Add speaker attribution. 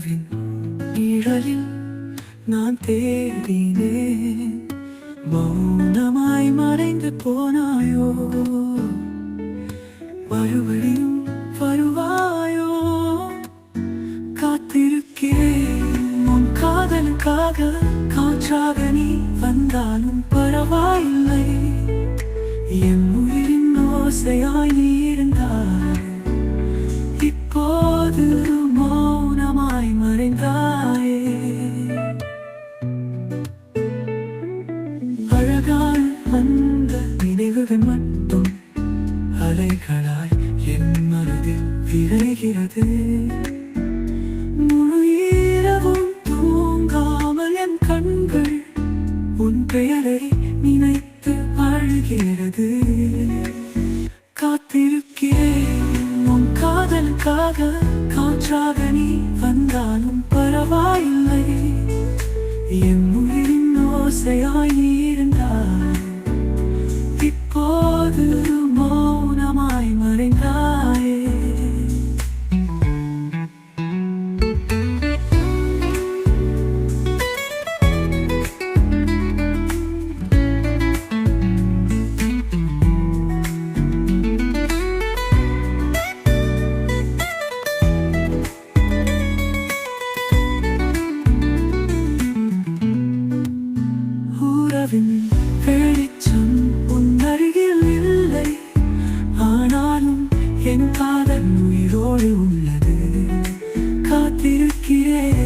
Speaker 1: நிலவின் நிழலில் நான் தேடினேன். மௌனமாய் மறைந்து போனாயோ, மறுபடியும் வருவாயோ? காத்திருக்கிறேன் உன் காதலுக்காக. காற்றாக நீ வந்தாலும் பரவாயில்லை. என் உயிரின் ஓசையாய் நீ இருந்தாய். இப்போது மௌனமாய் மறைந்தாயே. அழகான அந்த நினைவுகள் மட்டும் அலைகளாய் என் மனதில் விரைகிறது. முழு இரவும் தூங்காமல் என் கண்கள் உன் பெயரை நினைத்து அழுகிறது. காத்திருக்கிறேன் உன் காதலுக்காக. காற்றாக நீ வந்தாலும் பரவாயில்லை. என் உயிரின் ஓசையாய் நீ இருந்தாய். இப்போது மௌனமாய் மறைந்தாயே. வெளிச்சம் உன் அருகில் இல்லை. ஆனாலும் என் காதல் உயிரோடு உள்ளது. காத்திருக்கிறேன்